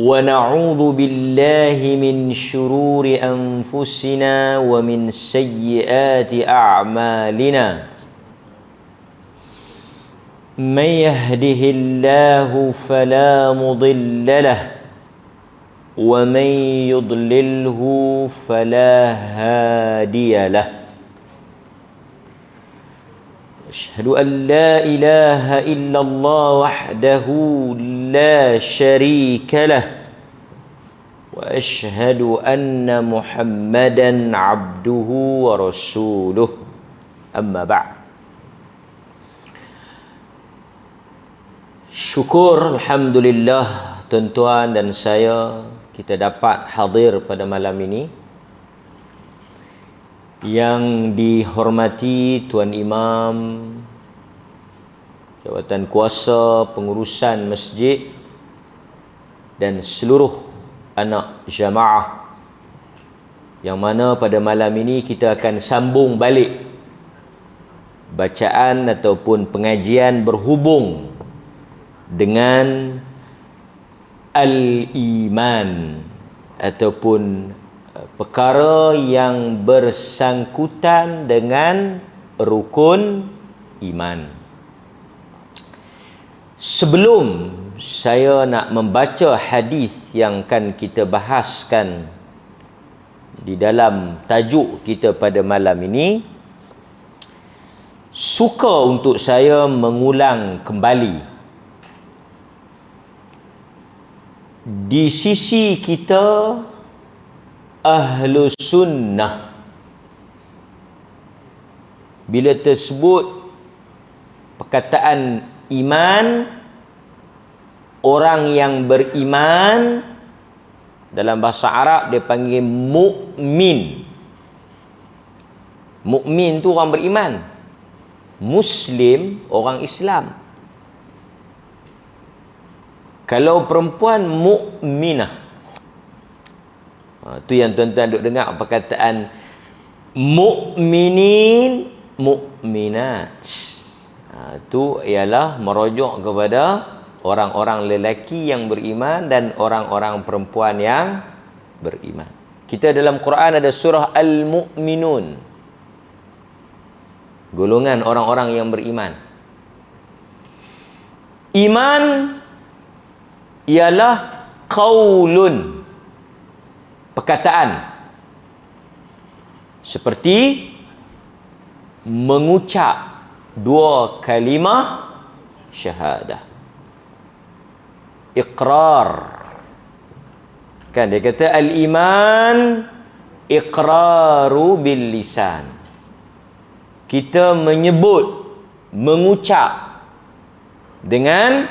ونعوذ بالله من شرور أنفسنا ومن سيئات أعمالنا من يهده الله فلا مضل له ومن يضلله فلا هادي له أشهد أن لا إله إلا الله وحده لا شريك له وأشهد أن محمدا عبده ورسوله أما بعد. Syukur alhamdulillah tuan-tuan dan saya kita dapat hadir pada malam ini. Yang dihormati Tuan Imam, jawatan kuasa pengurusan masjid dan seluruh anak jamaah, yang mana pada malam ini kita akan sambung balik bacaan ataupun pengajian berhubung dengan al-iman ataupun perkara yang bersangkutan dengan rukun iman. Sebelum saya nak membaca hadis yang akan kita bahaskan di dalam tajuk kita pada malam ini, suka untuk saya mengulang kembali di sisi kita Ahlus Sunnah, bila tersebut perkataan iman, orang yang beriman, dalam bahasa Arab dia panggil mukmin. Mukmin tu orang beriman, Muslim orang Islam. Kalau perempuan mukminah, tu yang tuan-tuan duk dengar perkataan mukminin, mukminat. Tu ialah merujuk kepada orang-orang lelaki yang beriman dan orang-orang perempuan yang beriman. Kita dalam Quran ada surah Al-Mu'minun, golongan orang-orang yang beriman. Iman ialah qaulun, perkataan, seperti mengucap dua kalimah syahadah, iqrar. Kan dia kata al-iman iqraru bil lisan, kita menyebut, mengucap dengan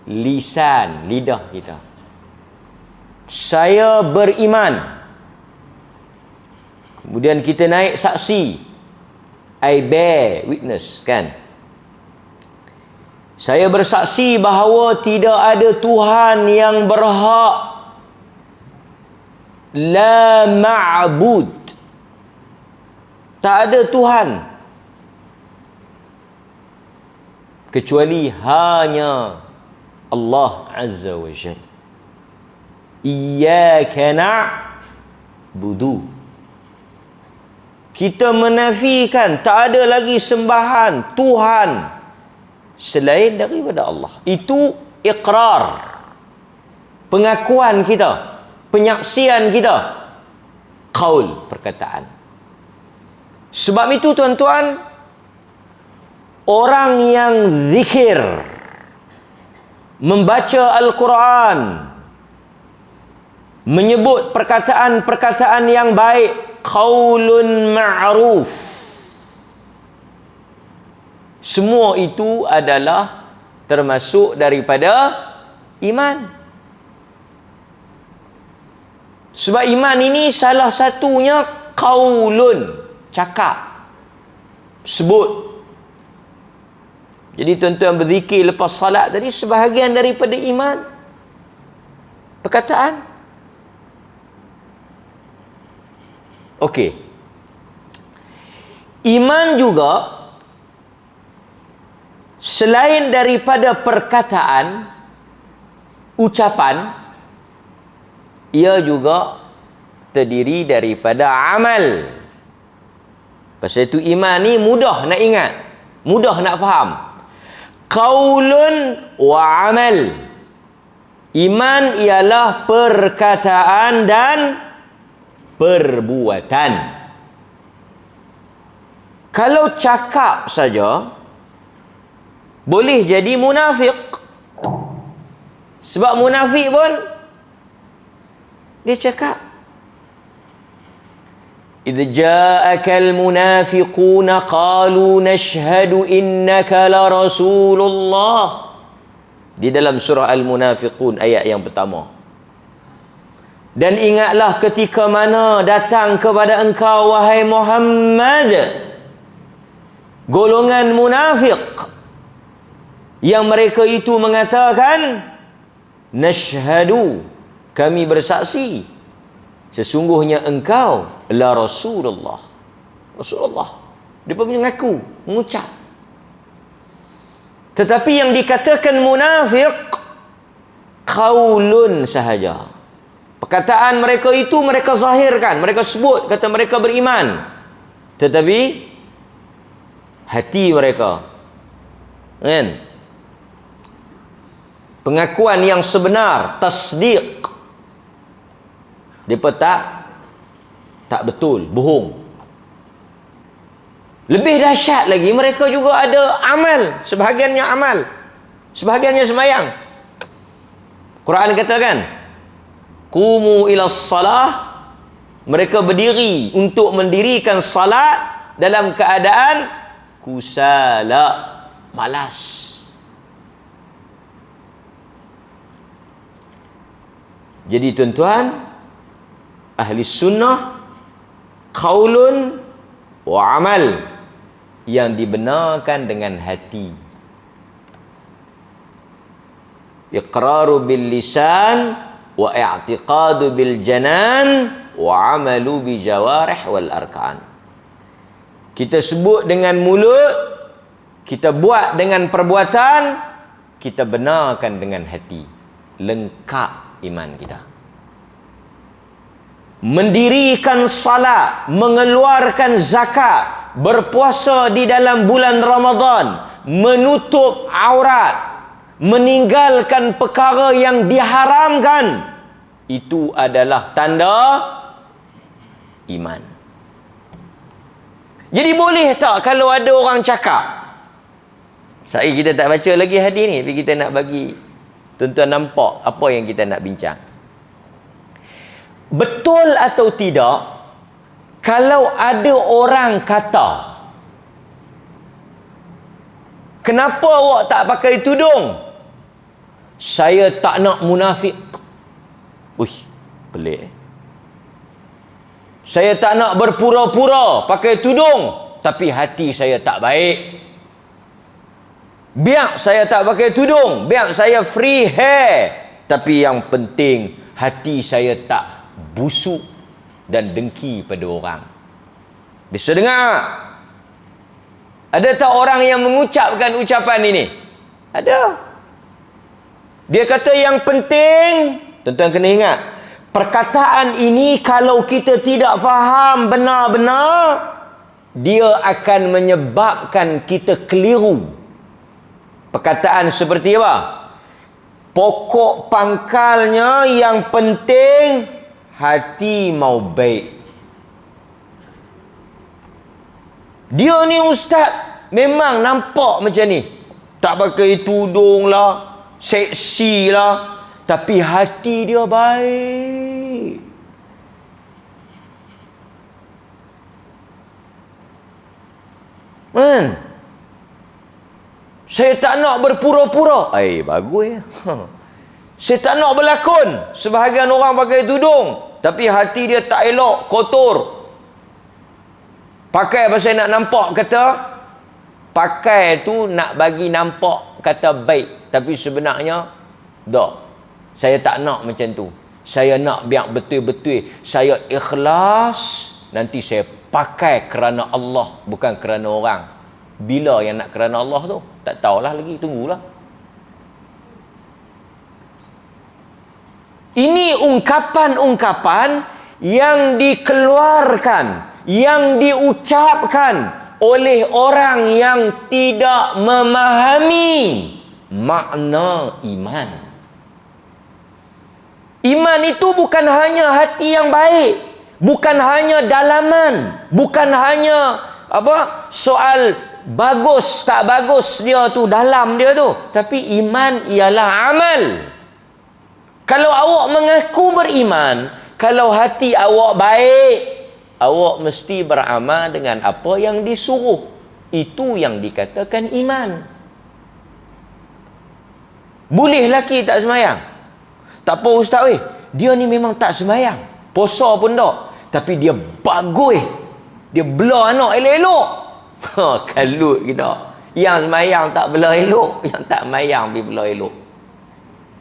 lisan, lidah kita. Saya beriman. Kemudian kita naik saksi, I bear witness, kan? Saya bersaksi bahawa tidak ada Tuhan yang berhak, la ma'bud, tak ada Tuhan kecuali hanya Allah Azza wa Jalla. Iyyaka na'budu, kita menafikan tak ada lagi sembahan Tuhan selain daripada Allah. Itu iqrar, pengakuan kita, penyaksian kita, qaul, perkataan. Sebab itu tuan-tuan, orang yang zikir, membaca Al-Quran, menyebut perkataan-perkataan yang baik, qaulun ma'ruf, semua itu adalah termasuk daripada iman. Sebab iman ini salah satunya qaulun, cakap, sebut. Jadi tuan-tuan berzikir lepas salat tadi, sebahagian daripada iman, perkataan. Okey. Iman juga selain daripada perkataan, ucapan, ia juga terdiri daripada amal. Pasal itu iman ni mudah nak ingat, mudah nak faham. Qaulun wa amal. Iman ialah perkataan dan perbuatan. Kalau cakap saja boleh jadi munafik. Sebab munafik pun dia cakap, idza ja'akal munafiquna qalu nashhadu innaka la rasulullah. Di dalam surah Al-Munafiqun ayat yang pertama. Dan ingatlah ketika mana datang kepada engkau wahai Muhammad golongan munafik yang mereka itu mengatakan, nashhadu, kami bersaksi sesungguhnya engkau la Rasulullah. Rasulullah. Dia pun mengaku, mengucap. Tetapi yang dikatakan munafik qaulun sahaja. Perkataan mereka itu mereka zahirkan, mereka sebut kata mereka beriman. Tetapi hati mereka, kan? Pengakuan yang sebenar, tasdiq, mereka tak betul, bohong. Lebih dahsyat lagi, mereka juga ada amal. Sebahagiannya amal, sebahagiannya sembahyang. Quran katakan, qumu ila salah, mereka berdiri untuk mendirikan salat dalam keadaan kusala, malas. Jadi tuan-tuan, ahli sunnah qaulun wa amal, yang dibenarkan dengan hati. Iqraru bil lisan wa i'tiqadu bil janan wa amalu bi jawarih wal arkan. Kita sebut dengan mulut, kita buat dengan perbuatan, kita benarkan dengan hati. Lengkap iman kita. Mendirikan salat, mengeluarkan zakat, berpuasa di dalam bulan Ramadan, menutup aurat, meninggalkan perkara yang diharamkan, itu adalah tanda iman. Jadi boleh tak kalau ada orang cakap, saya kita tak baca lagi hadis ni, tapi kita nak bagi tuan-tuan nampak apa yang kita nak bincang. Betul atau tidak kalau ada orang kata, kenapa awak tak pakai tudung? Saya tak nak munafik. Uish, pelik. Saya tak nak berpura-pura pakai tudung, tapi hati saya tak baik. Biar saya tak pakai tudung, biar saya free hair, tapi yang penting hati saya tak busuk dan dengki pada orang. Bisa dengar? Ada tak orang yang mengucapkan ucapan ini? Ada. Dia kata yang penting, tuan-tuan kena ingat, perkataan ini kalau kita tidak faham benar-benar, dia akan menyebabkan kita keliru. Perkataan seperti apa? Pokok pangkalnya yang penting hati mau baik. Dia ni ustaz memang nampak macam ni, tak pakai tudung lah, seksi lah, tapi hati dia baik. Saya tak nak berpura-pura. Bagus ya. Saya tak nak berlakon. Sebahagian orang pakai tudung, tapi hati dia tak elok, kotor. Pakai pasal nak nampak, kata pakai tu nak bagi nampak kata baik, tapi sebenarnya dah, saya tak nak macam tu. Saya nak biar betul-betul saya ikhlas, nanti saya pakai kerana Allah, bukan kerana orang. Bila yang nak kerana Allah tu? Tak tahulah lagi, tunggulah. Ini ungkapan-ungkapan yang dikeluarkan, yang diucapkan oleh orang yang tidak memahami makna iman. Iman itu bukan hanya hati yang baik, bukan hanya dalaman, bukan hanya soal bagus tak bagus dia tu, dalam dia tu, tapi iman ialah amal. Kalau awak mengaku beriman, kalau hati awak baik, awak mesti beramal dengan apa yang disuruh. Itu yang dikatakan iman. Boleh lelaki tak semayang? Tak apa ustaz weh, dia ni memang tak semayang, puasa pun tak, tapi dia bagus, dia bela anak elok-elok. Kalut kita. Yang semayang tak bela elok, yang tak semayang pergi bela elok.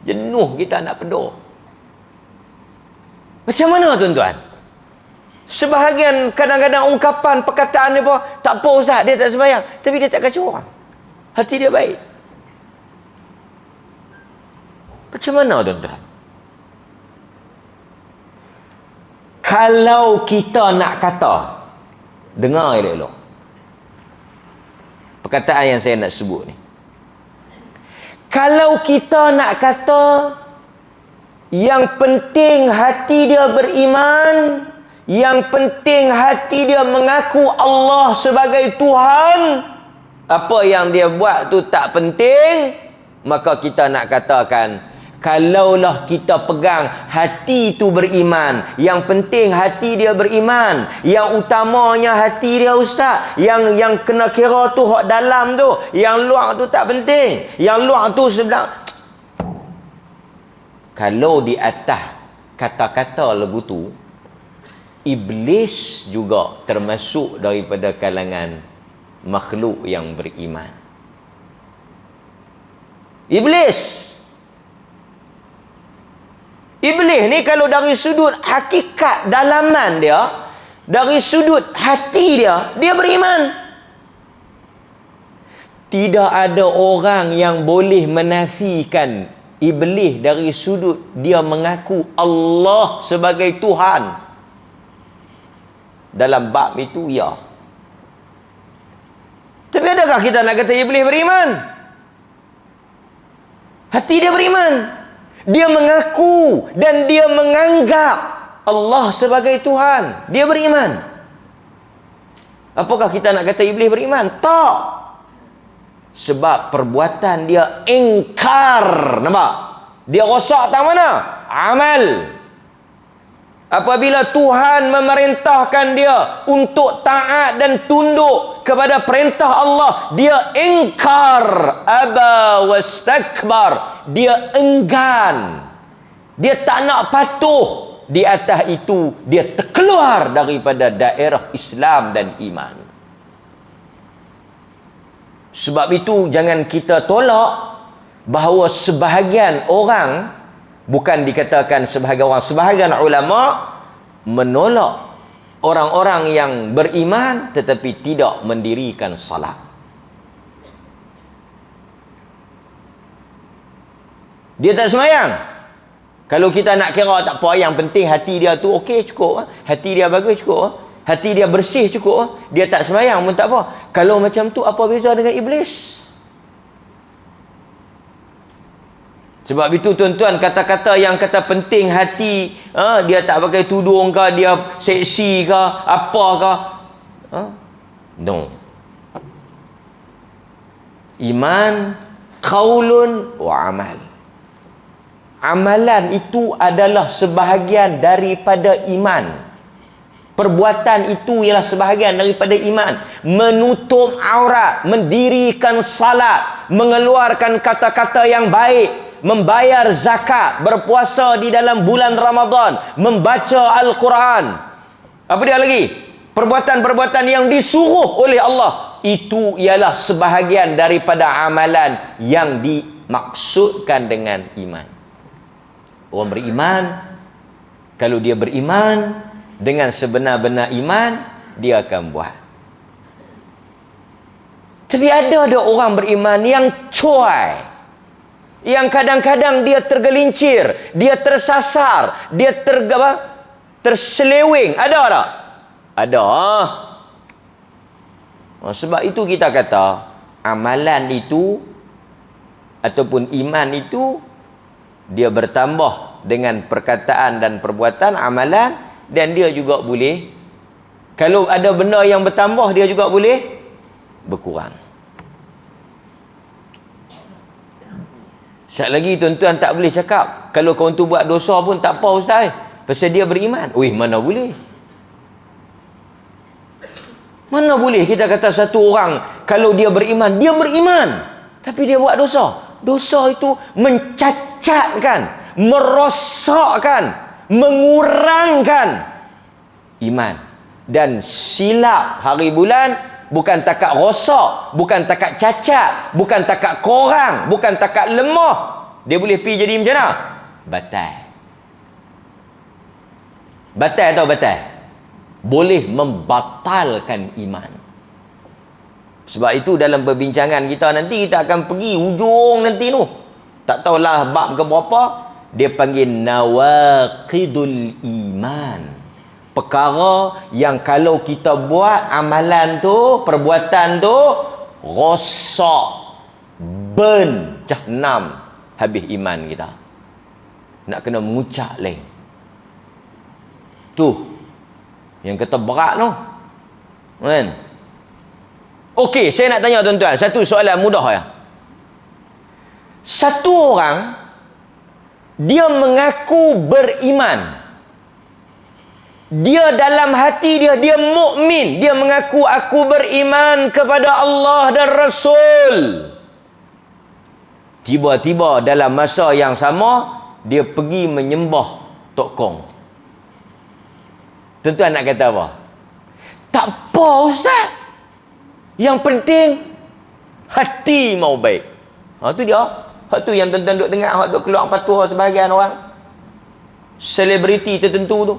Jenuh kita nak pedur. Macam mana tuan-tuan? Sebahagian kadang-kadang ungkapan perkataan dia pun, tak apa ustaz, dia tak sembahyang, tapi dia tak kacau orang. Hati dia baik. Macam mana tuan-tuan? Kalau kita nak kata, dengar elok-elok perkataan yang saya nak sebut ni. Kalau kita nak kata yang penting hati dia beriman, yang penting hati dia mengaku Allah sebagai Tuhan, apa yang dia buat tu tak penting, maka kita nak katakan, kalaulah kita pegang hati tu beriman, yang penting hati dia beriman, yang utamanya hati dia ustaz, yang kena kira tu hak dalam tu, yang luar tu tak penting, yang luar tu sebelah. Kalau di atas kata-kata lagu tu, iblis juga termasuk daripada kalangan makhluk yang beriman. Iblis ni kalau dari sudut hakikat dalaman dia, dari sudut hati dia, dia beriman. Tidak ada orang yang boleh menafikan iblis dari sudut dia mengaku Allah sebagai Tuhan. Dalam bab itu, ya. Tapi adakah kita nak kata iblis beriman? Hati dia beriman. Dia mengaku dan dia menganggap Allah sebagai Tuhan. Dia beriman. Apakah kita nak kata iblis beriman? Tak. Sebab perbuatan dia ingkar. Nampak? Dia rosak tak mana? Amal. Apabila Tuhan memerintahkan dia untuk taat dan tunduk kepada perintah Allah, dia ingkar, aba wastakbar, dia enggan, dia tak nak patuh. Di atas itu dia terkeluar daripada daerah Islam dan iman. Sebab itu jangan kita tolak bahawa sebahagian orang, bukan dikatakan sebahagian orang, sebahagian ulama menolak orang-orang yang beriman tetapi tidak mendirikan salat. Dia tak semayang. Kalau kita nak kira tak apa, yang penting hati dia tu okey, cukup. Hati dia bagus, cukup. Hati dia bersih, cukup. Dia tak semayang pun tak apa. Kalau macam tu, apa beza dengan iblis? Sebab itu tuan-tuan, kata-kata yang kata penting hati, dia tak pakai tudung ke, dia seksi ke, apa ke, no. Iman qaulun wa amal. Amalan itu adalah sebahagian daripada iman. Perbuatan itu ialah sebahagian daripada iman. Menutup aurat, mendirikan salat, mengeluarkan kata-kata yang baik, membayar zakat, berpuasa di dalam bulan Ramadan, membaca Al-Quran. Apa dia lagi? Perbuatan-perbuatan yang disuruh oleh Allah. Itu ialah sebahagian daripada amalan yang dimaksudkan dengan iman. Orang beriman, kalau dia beriman dengan sebenar-benar iman, dia akan buat. Tapi ada orang beriman yang cuai, yang kadang-kadang dia tergelincir, dia tersasar, dia terseleweng. Ada tak? Ada. Sebab itu kita kata amalan itu ataupun iman itu dia bertambah dengan perkataan dan perbuatan amalan, dan dia juga boleh, kalau ada benda yang bertambah, dia juga boleh berkurang. Sekali lagi tuan-tuan tak boleh cakap kalau kawan tu buat dosa pun tak apa ustaz, pasal dia beriman. Mana boleh? Mana boleh kita kata satu orang kalau dia beriman tapi dia buat dosa. Dosa itu mencacatkan, merosakkan, mengurangkan iman. Dan silap hari bulan bukan takat rosak, bukan takat cacat, bukan takat korang, bukan takat lemah. Dia boleh pergi jadi macam mana? Batal. Batal atau batal? Boleh membatalkan iman. Sebab itu dalam perbincangan kita nanti, kita akan pergi ujung nanti tu. Tak tahulah bab ke berapa, dia panggil nawaqidul iman. Perkara yang kalau kita buat amalan tu, perbuatan tu, rosak, burn, jahanam, habis iman kita. Nak kena mengucap lain. Tu yang kata berat tu. Kan? Okey, saya nak tanya tuan-tuan satu soalan mudah ya. Satu orang dia mengaku beriman. Dia dalam hati dia mukmin, dia mengaku aku beriman kepada Allah dan Rasul. Tiba-tiba dalam masa yang sama dia pergi menyembah Tok Kong. Tuan-tuan nak kata apa? Tak apa ustaz. Yang penting hati mau baik. Tu dia. Hak tu yang tuan-tuan duk dengar, hak duk keluar fatwa sebahagian orang. Selebriti tertentu tu.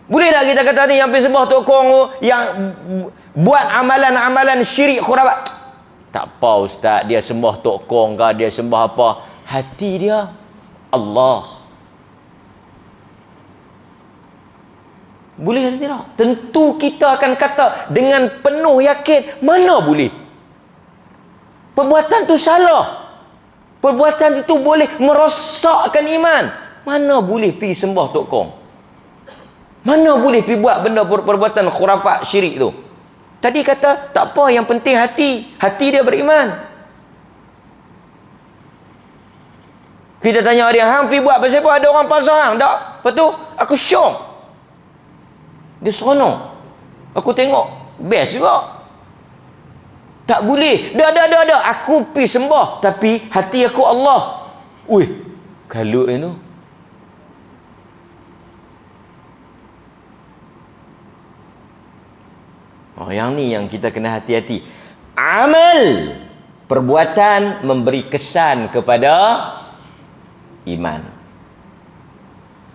Boleh tak kita kata ni yang pergi sembah Tok Kong yang buat amalan-amalan syirik khurafat? Tak apa ustaz, dia sembah Tok Kong ke, dia sembah apa, hati dia Allah. Boleh atau tidak? Tentu kita akan kata dengan penuh yakin, mana boleh. Perbuatan tu salah. Perbuatan itu boleh merosakkan iman. Mana boleh pergi sembah Tok Kong? Mana boleh pergi buat benda perbuatan khurafat syirik tu? Tadi kata tak apa, yang penting hati. Hati dia beriman. Kita tanya dia, hang pergi buat pasal apa? Ada orang pasang hang? Tak. Lepas tu aku syok. Dia seronok. Aku tengok best juga. Tak boleh. Dah. Aku pergi sembah tapi hati aku Allah. Ui, kalut itu. Yang ni yang kita kena hati-hati. Amal, perbuatan memberi kesan kepada iman.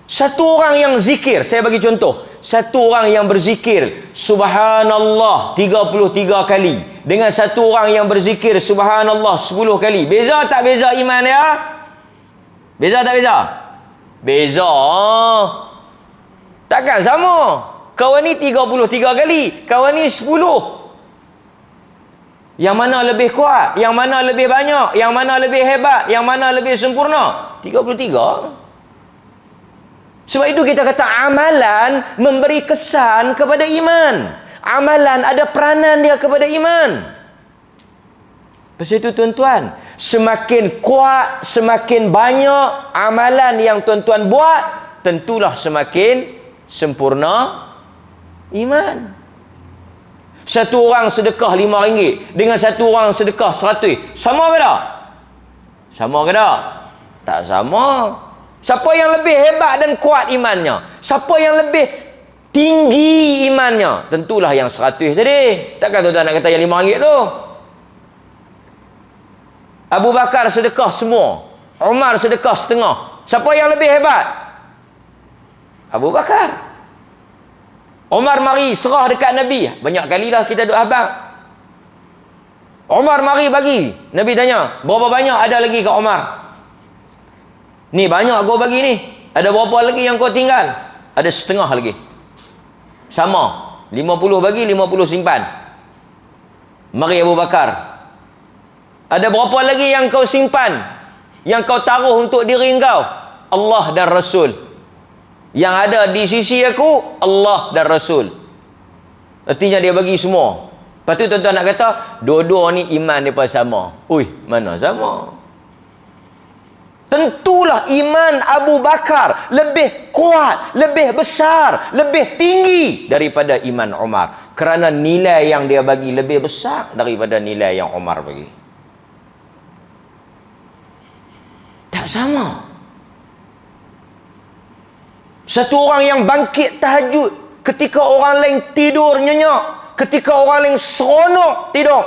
Satu orang yang zikir, saya bagi contoh. Satu orang yang berzikir subhanallah 33 kali dengan satu orang yang berzikir subhanallah 10 kali. Beza tak beza iman dia? Beza tak beza? Beza. Takkan sama. Kawan ni 33 kali, kawan ni 10. Yang mana lebih kuat? Yang mana lebih banyak? Yang mana lebih hebat? Yang mana lebih sempurna? 33. Sebab itu kita kata amalan memberi kesan kepada iman. Amalan ada peranan dia kepada iman. Pasal itu tuan-tuan, semakin kuat, semakin banyak amalan yang tuan-tuan buat, tentulah semakin sempurna iman. Satu orang sedekah RM5 dengan satu orang sedekah RM100, sama ke tak? Sama ke tak? Tak sama. Siapa yang lebih hebat dan kuat imannya? Siapa yang lebih tinggi imannya? Tentulah yang RM100 tadi. Takkan tuan-tuan nak kata yang RM5 tu? Abu Bakar sedekah semua, Umar sedekah setengah. Siapa yang lebih hebat? Abu Bakar. Umar mari serah dekat Nabi. Banyak kalilah kita duk abang. Umar mari bagi. Nabi tanya, berapa banyak ada lagi kat Umar? Ni banyak kau bagi ni. Ada berapa lagi yang kau tinggal? Ada setengah lagi. Sama. 50 bagi, 50 simpan. Mari Abu Bakar. Ada berapa lagi yang kau simpan? Yang kau taruh untuk diri kau? Allah dan Rasul. Yang ada di sisi aku, Allah dan Rasul. Artinya dia bagi semua. Lepas tu tuan-tuan nak kata, dua-dua ni iman mereka sama. Ui, mana sama? Tentulah iman Abu Bakar lebih kuat, lebih besar, lebih tinggi daripada iman Umar. Kerana nilai yang dia bagi lebih besar daripada nilai yang Umar bagi. Tak sama. Satu orang yang bangkit tahajud ketika orang lain tidur nyenyak, ketika orang lain seronok tidur,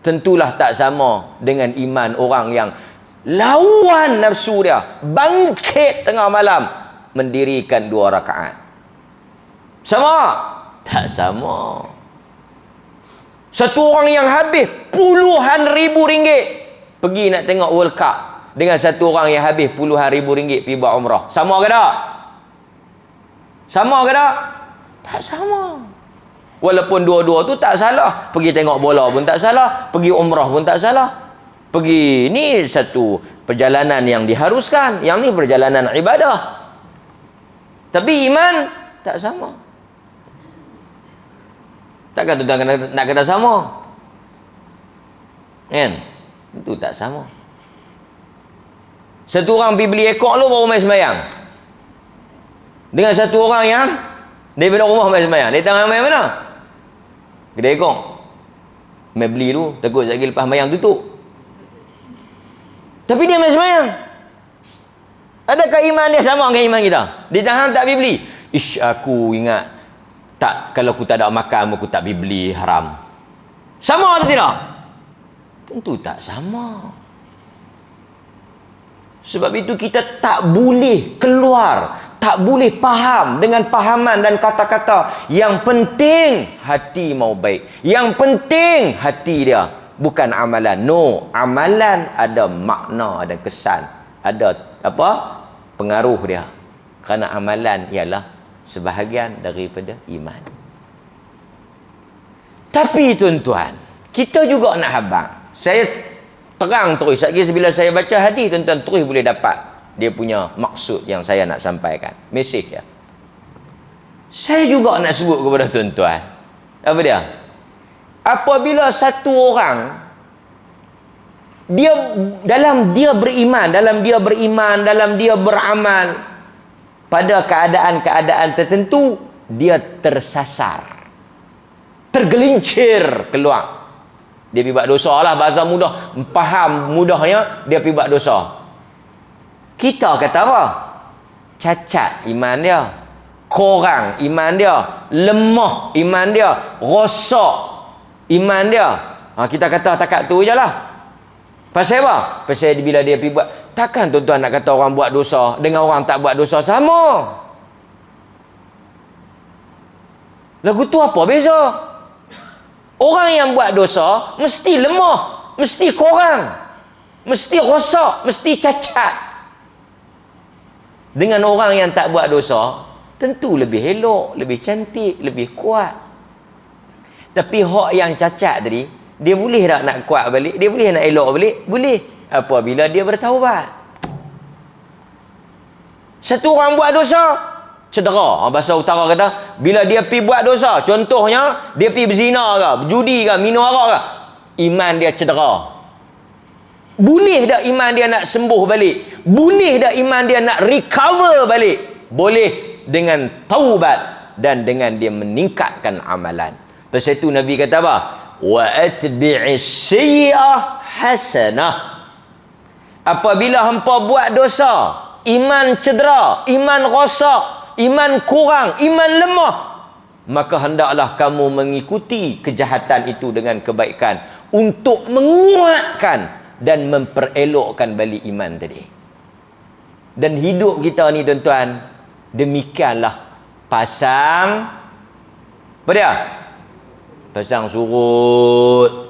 tentulah tak sama dengan iman orang yang lawan nafsu dia, bangkit tengah malam mendirikan 2 rakaat. Sama? Tak sama. Satu orang yang habis puluhan ribu ringgit pergi nak tengok World Cup dengan satu orang yang habis puluhan ribu ringgit pergi buat umrah. Sama ke tak? Sama ke tak? Tak sama. Walaupun dua-dua tu tak salah. Pergi tengok bola pun tak salah, pergi umrah pun tak salah. Pergi ni satu perjalanan yang diharuskan, yang ni perjalanan ibadah. Tapi iman tak sama. Takkan tuan nak kata sama? Kan? Itu tak sama. Satu orang pergi beli ekor lu baru main sembahyang. Dengan satu orang yang daripada rumah main sembahyang. Dia tengah main mana? Kedai ekor. Main beli dulu, takut lagi lepas sembahyang tutup. Tapi dia main sembahyang. Adakah iman dia sama dengan iman kita? Dia jangan tak pergi beli. Ish, aku ingat tak, kalau aku tak ada makan aku tak pergi beli, haram. Sama atau tidak? Tentu tak sama. Sebab itu kita tak boleh keluar, tak boleh faham dengan pahaman dan kata-kata. Yang penting hati mau baik. Yang penting hati dia, bukan amalan. No, amalan ada makna, ada kesan, ada apa? Pengaruh dia. Kerana amalan ialah sebahagian daripada iman. Tapi tuan-tuan, kita juga nak habang. Saya terang terus. Bila saya baca hadis, tuan-tuan terus boleh dapat dia punya maksud yang saya nak sampaikan. Mesej dia. Saya juga nak sebut kepada tuan-tuan. Apa dia? Apabila satu orang dalam dia beriman, dalam dia beramal, pada keadaan-keadaan tertentu dia tersasar, tergelincir keluar. Dia pergi buat dosa lah, bahasa mudah, faham mudahnya, dia pergi buat dosa. Kita kata apa? Cacat iman dia, kurang iman dia, lemah iman dia, rosak iman dia. Kita kata takat tu je lah. Pasal apa? Pasal bila dia pergi buat. Takkan tuan-tuan nak kata orang buat dosa dengan orang tak buat dosa sama? Lagu tu apa beza? Orang yang buat dosa mesti lemah, mesti kurang, mesti rosak, mesti cacat. Dengan orang yang tak buat dosa, tentu lebih elok, lebih cantik, lebih kuat. Tapi hak yang cacat tadi, dia boleh tak nak kuat balik? Dia boleh nak elok balik? Boleh. Apabila dia bertaubat. Satu orang buat dosa, cedera. Bahasa utara kata, bila dia pergi buat dosa, contohnya dia pergi berzina ke, berjudi ke, minum arak ke, iman dia cedera. Boleh tak iman dia nak sembuh balik? Boleh tak iman dia nak recover balik? Boleh, dengan taubat dan dengan dia meningkatkan amalan. Pasal itu Nabi kata apa? Wa atbi'is sayyi'ah hasanah. Apabila hampa buat dosa, iman cedera, iman rosak, iman kurang, iman lemah, maka hendaklah kamu mengikuti kejahatan itu dengan kebaikan untuk menguatkan dan memperelokkan balik iman tadi. Dan hidup kita ni tuan-tuan, demikianlah pasang apa dia? pasang surut.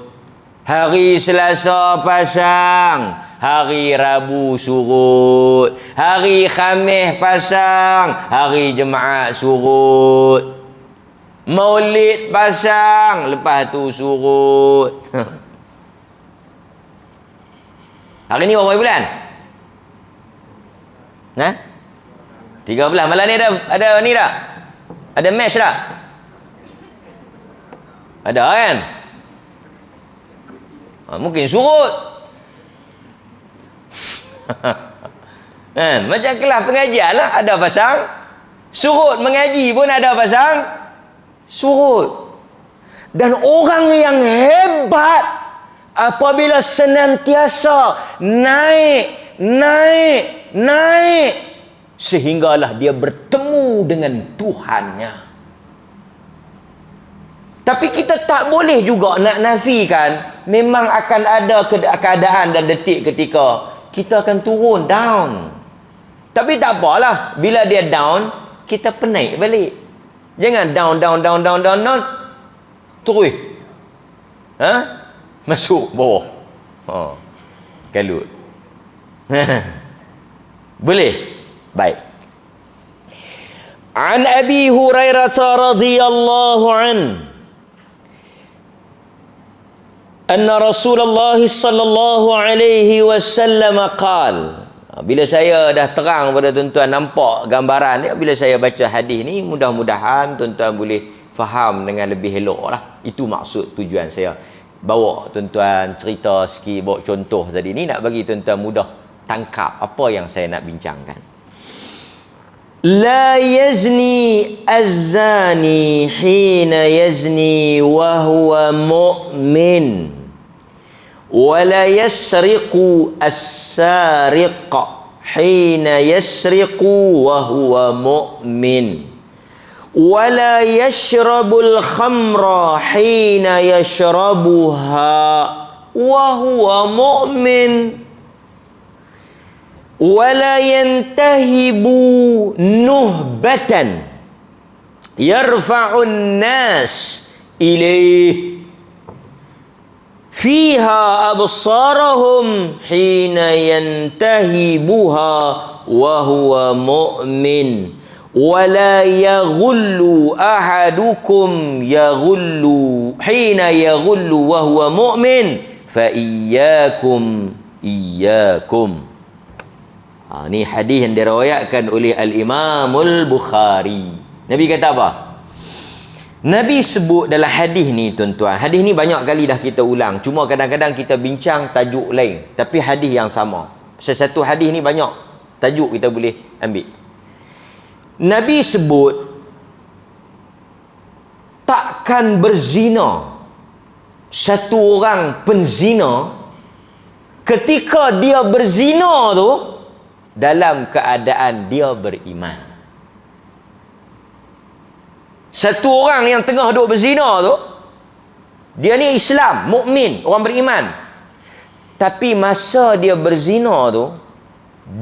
Hari Selasa pasang, hari Rabu surut. Hari Khamis pasang, hari Jumaat surut. Maulid pasang, lepas tu surut. Hari ni berapa bulan? 13. Malam ni ada ni tak? Ada match tak? Ada kan? Mungkin surut. Kan? Macam kelas pengajian lah, ada pasang surut. Mengaji pun ada pasang surut. Dan orang yang hebat apabila senantiasa naik sehinggalah dia bertemu dengan Tuhannya. Tapi kita tak boleh juga nak nafikan memang akan ada keadaan dan detik ketika kita akan turun down. Tapi tak apalah, bila dia down kita penaik balik. Jangan down terus masuk bawah. Kalut. Boleh? Baik. An Abi Hurairah radhiyallahu anhu anna Rasulullah sallallahu alaihi wasallam qala. Bila saya dah terang pada tuan-tuan, nampak gambaran dia, bila saya baca hadis ni, mudah-mudahan tuan-tuan boleh faham dengan lebih elok lah. Itu maksud tujuan saya bawa tuan-tuan cerita sikit, bawa contoh tadi ni, nak bagi tuan-tuan mudah tangkap apa yang saya nak bincangkan. La yazni az-zani hina yazni wa huwa mu'min. ولا يسرق السارق حين يسرق وهو مؤمن ولا يشرب الخمر حين يشربها وهو مؤمن ولا ينتهب نهبة يرفع الناس إليه فيها أبصارهم حين ينتهبها وهو مؤمن ولا يغل أحدكم يغل حين يغل وهو مؤمن فإياكم إياكم. Ini hadis yang diriwayatkan oleh Al-Imamul Bukhari. Nabi kata apa? Nabi sebut dalam hadis ni tuan-tuan. Hadis ni banyak kali dah kita ulang. Cuma kadang-kadang kita bincang tajuk lain. Tapi hadis yang sama. Satu hadis ni banyak tajuk kita boleh ambil. Nabi sebut takkan berzina satu orang penzina ketika dia berzina tu dalam keadaan dia beriman. Satu orang yang tengah duk berzina tu, dia ni Islam, mukmin, orang beriman. Tapi masa dia berzina tu,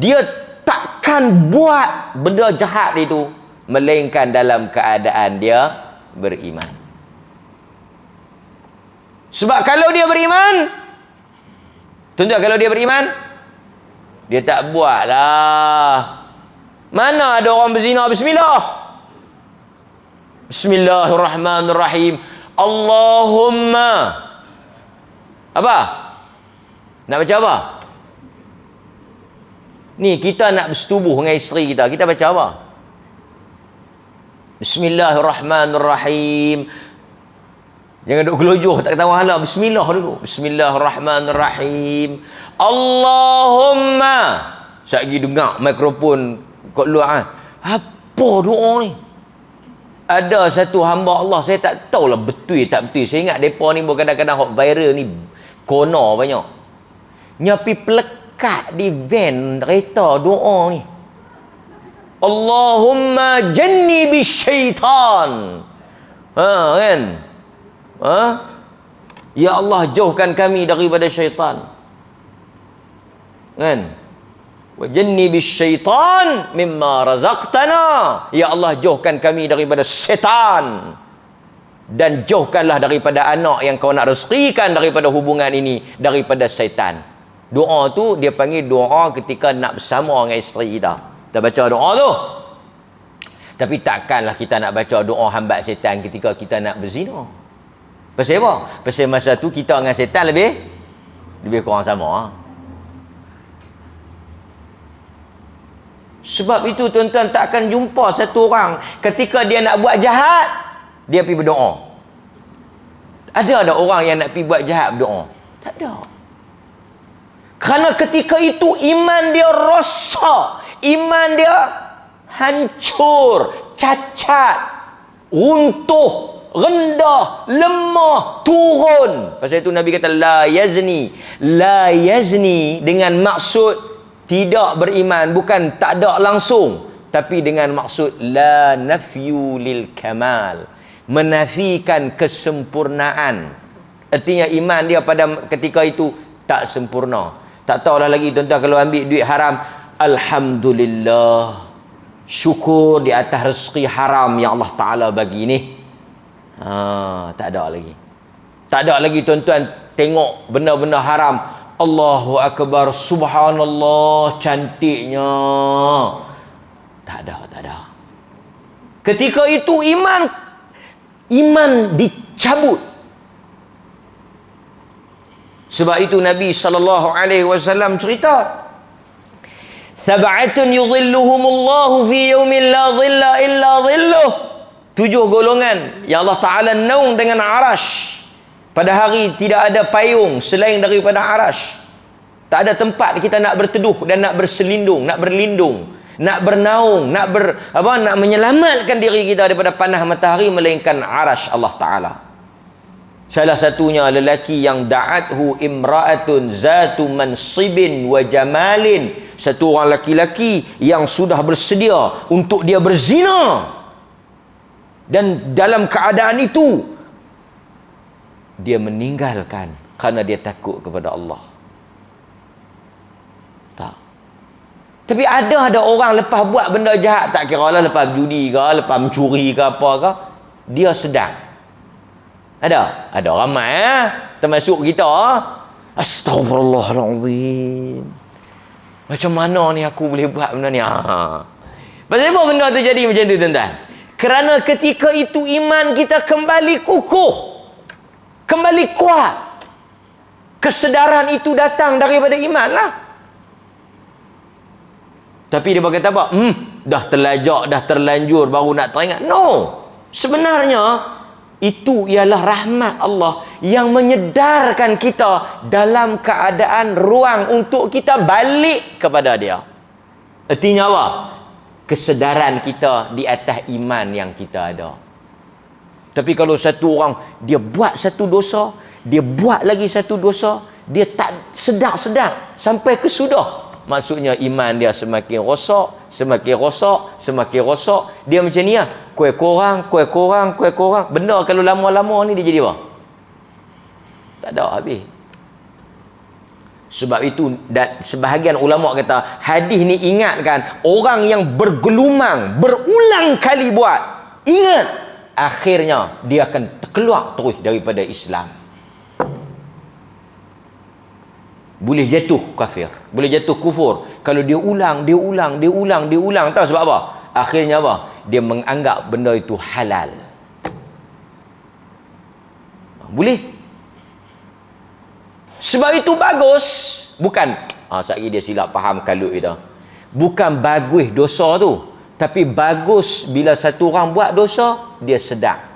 dia takkan buat benda jahat itu melainkan dalam keadaan dia beriman. Sebab kalau dia beriman, tuan-tuan, kalau dia beriman, dia tak buatlah. Mana ada orang berzina bismillah? Bismillahirrahmanirrahim. Allahumma apa? Nak baca apa? Ni kita nak bersetubuh dengan isteri kita. Kita baca apa? Bismillahirrahmanirrahim. Jangan duk gelojoh tak ketawa hala. Bismillah dulu. Bismillahirrahmanirrahim. Allahumma. Sekali dengar mikrofon kat luar. Apa doa ni? Ada satu hamba Allah, saya tak tahulah betul tak betul. Saya ingat mereka ni kadang-kadang hot viral ni kono banyak. Nyapi pelekat di van kereta doa ni. Allahumma jannibi syaitan. Kan? Ya Allah, jauhkan kami daripada syaitan. Kan? Wa jannibi syaitan mimma razaqtana. Ya Allah, jauhkan kami daripada setan. Dan jauhkanlah daripada anak yang kau nak rezekikan daripada hubungan ini, daripada syaitan. Doa tu dia panggil doa ketika nak bersama dengan isteri kita. Kita baca doa tu. Tapi takkanlah kita nak baca doa hambat syaitan ketika kita nak berzina. Pasal apa? Pasal masa tu kita dengan syaitan lebih kurang sama. Sebab itu tuan-tuan tak akan jumpa satu orang ketika dia nak buat jahat, dia pergi berdoa. Ada orang yang nak pergi buat jahat berdoa? Tak ada. Kerana ketika itu iman dia rosak, iman dia hancur, cacat, runtuh, rendah, lemah, turun. Pasal itu Nabi kata la yazni. La yazni dengan maksud tidak beriman, bukan tak ada langsung, tapi dengan maksud la nafyu lil kamal, menafikan kesempurnaan. Artinya iman dia pada ketika itu tak sempurna. Tak tahulah lagi tuan-tuan kalau ambil duit haram, alhamdulillah, syukur di atas rezeki haram yang Allah Ta'ala bagi ni. Tak ada lagi. Tak ada lagi tuan-tuan tengok benda-benda haram, Allahu Akbar, subhanallah, cantiknya. Tak ada. Ketika itu iman dicabut. Sebab itu Nabi SAW cerita, sab'atun yudhilluhumullahu fi yawmin la dhilla illa dhilluh. 7 golongan yang Allah Ta'ala naung dengan arash. Pada hari tidak ada payung selain daripada arash. Tak ada tempat kita nak berteduh dan nak berselindung, nak berlindung, nak bernaung, nak menyelamatkan diri kita daripada panas matahari melainkan arash Allah Ta'ala. Salah satunya lelaki yang da'athu imra'atun zatu mansibin wa jamalin. Satu orang laki-laki yang sudah bersedia untuk dia berzina. Dan dalam keadaan itu dia meninggalkan kerana dia takut kepada Allah. Tak. Tapi ada orang lepas buat benda jahat, tak kira lah lepas judi ke, lepas mencuri ke apa ke, dia sedang. Ada ramai termasuk kita. Astaghfirullahalazim. Macam mana ni aku boleh buat benda ni? Pasal apa benda tu jadi macam tu tuan-tuan? Kerana ketika itu iman kita kembali kukuh, kembali kuat. Kesedaran itu datang daripada iman lah. Tapi dia berkata apa? Dah terlajak, dah terlanjur baru nak teringat. No. Sebenarnya itu ialah rahmat Allah yang menyedarkan kita dalam keadaan ruang untuk kita balik kepada dia. Artinya apa? Kesedaran kita di atas iman yang kita ada. Tapi kalau satu orang dia buat satu dosa, dia buat lagi satu dosa, dia tak sedar-sedar sampai ke sudah, maksudnya iman dia semakin rosak, semakin rosak, semakin rosak. Dia macam ni lah, kuih korang. Benda kalau lama-lama ni dia jadi apa? Tak ada habis. Sebab itu sebahagian ulama kata hadis ni ingatkan orang yang bergelumang, berulang kali buat, ingat akhirnya dia akan keluar terus daripada Islam. Boleh jatuh kafir, boleh jatuh kufur kalau dia ulang. Tahu sebab apa? Akhirnya apa? Dia menganggap benda itu halal. Boleh. Sebab itu bagus. Bukan sekali dia silap faham kalut itu. Bukan bagus dosa tu, tapi bagus bila satu orang buat dosa dia sedar.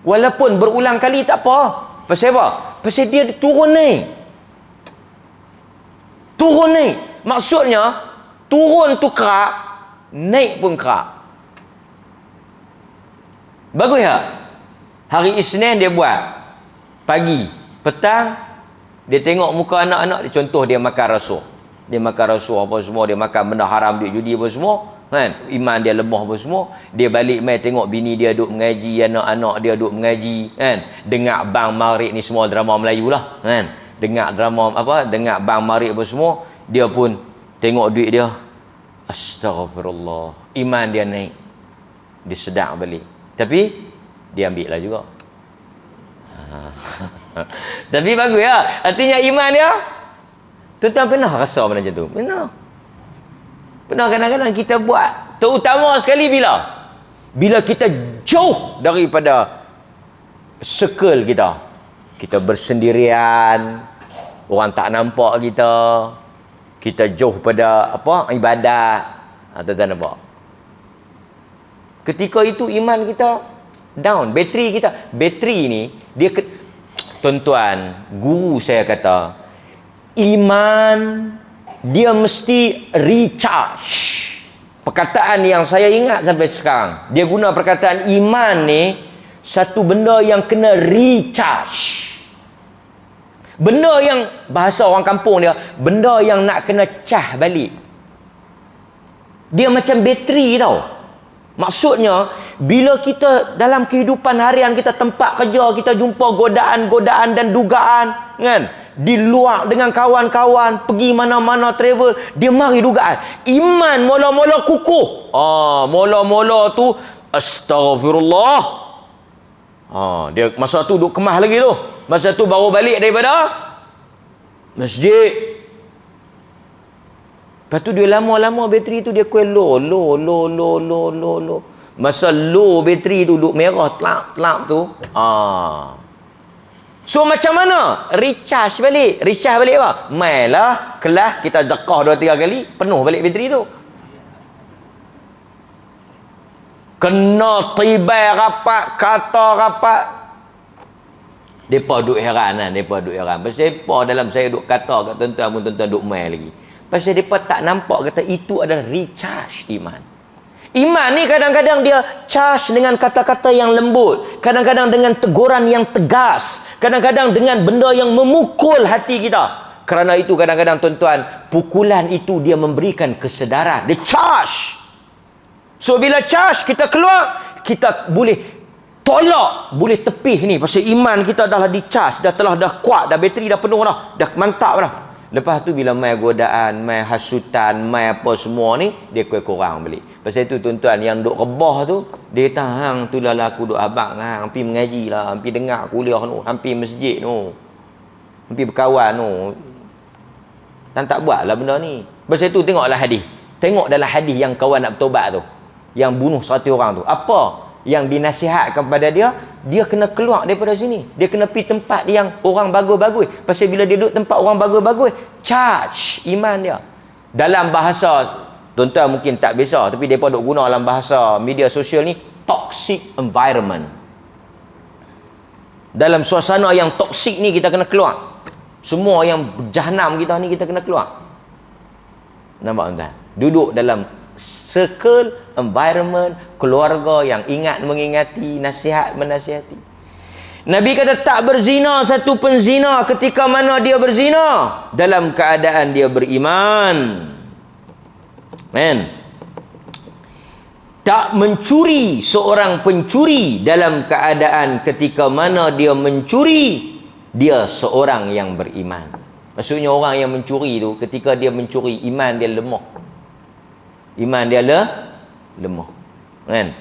Walaupun berulang kali tak apa. Pasal apa? Pasal dia turun naik. Maksudnya turun tu kerak, naik pun kerak. Bagus tak? Hari Isnin dia buat, pagi, petang dia tengok muka anak-anak dia, contoh dia makan rasuah. Dia makan rasuah apa semua, dia makan benda haram, duit judi apa semua, kan? Iman dia lemah apa semua. Dia balik mai tengok bini dia duk mengaji, anak-anak dia duk mengaji, kan? Dengar Bang Marik ni semua drama Melayu lah, kan? Dengar Bang Marik apa semua, dia pun tengok duit dia, astagfirullah, iman dia naik, dia sedar balik. Tapi dia ambil lah juga. Tapi bagus ya. Artinya iman dia. Tuan-tuan pernah rasa macam tu? Pernah. Pernah kadang-kadang kita buat. Terutama sekali bila kita jauh daripada circle kita. Kita bersendirian. Orang tak nampak kita. Kita jauh pada ibadat. Tuan-tuan nampak? Ketika itu iman kita down. Bateri ni dia tuan-tuan, guru saya kata, iman dia mesti recharge. Perkataan yang saya ingat sampai sekarang. Dia guna perkataan iman ni satu benda yang kena recharge. Benda yang bahasa orang kampung dia, benda yang nak kena cah balik. Dia macam bateri tau. Maksudnya, bila kita dalam kehidupan harian kita, tempat kerja, kita jumpa godaan-godaan dan dugaan, kan? Di luar dengan kawan-kawan, pergi mana-mana travel, dia mari dugaan. Iman mula-mula kukuh. Mula-mula tu, astagfirullah. Dia masa tu duduk kemas lagi tu. Masa tu baru balik daripada masjid. Lepas tu dia lama-lama bateri tu dia kuil low. Masa low bateri tu duduk merah telap tu. So macam mana? Recharge balik apa? Mailah kelas kita dekah 2-3 kali, penuh balik bateri tu. Kena tibai rapat, kata rapat. Depa duk heran. Pasal depa dalam saya duk kata kat tuan-tuan pun tuan-tuan duk main lagi. Pasal mereka tak nampak kata itu adalah recharge iman. Iman ni kadang-kadang dia charge dengan kata-kata yang lembut. Kadang-kadang dengan teguran yang tegas. Kadang-kadang dengan benda yang memukul hati kita. Kerana itu kadang-kadang tuan-tuan, pukulan itu dia memberikan kesedaran. Dia charge. So bila charge, kita keluar, kita boleh tolak, boleh tepih ni. Pasal iman kita dah di charge, dah kuat, dah bateri dah penuh dah. Dah mantap dah. Lepas tu bila mai godaan, mai hasutan, mai apa semua ni, dia kurang balik. Pasal itu tuan-tuan yang duk rebah tu, dia kata, hang tu lah aku duk abang, hang pergi mengaji lah, pergi dengar kuliah tu, hampir masjid tu, hampir berkawan tu. Dan tak buat lah benda ni. Pasal itu tengoklah hadis. Tengok dalam hadis yang kawan nak bertobat tu, yang bunuh 100 orang tu. Apa yang dinasihatkan kepada dia? Dia kena keluar daripada sini. Dia kena pergi tempat yang orang bagus-bagus. Pasal bila dia duduk tempat orang bagus-bagus, charge iman dia. Dalam bahasa, tuan-tuan mungkin tak biasa, tapi mereka duk guna dalam bahasa media sosial ni, toxic environment. Dalam suasana yang toksik ni kita kena keluar. Semua yang jahanam kita ni kita kena keluar. Nampak tuan-tuan? Duduk dalam circle, environment, keluarga yang ingat mengingati, nasihat menasihati. Nabi kata tak berzina satu penzina ketika mana dia berzina dalam keadaan dia beriman. Tak mencuri seorang pencuri dalam keadaan ketika mana dia mencuri, dia seorang yang beriman. Maksudnya orang yang mencuri tu, ketika dia mencuri, iman dia lemah. Iman dia lemah. Kan?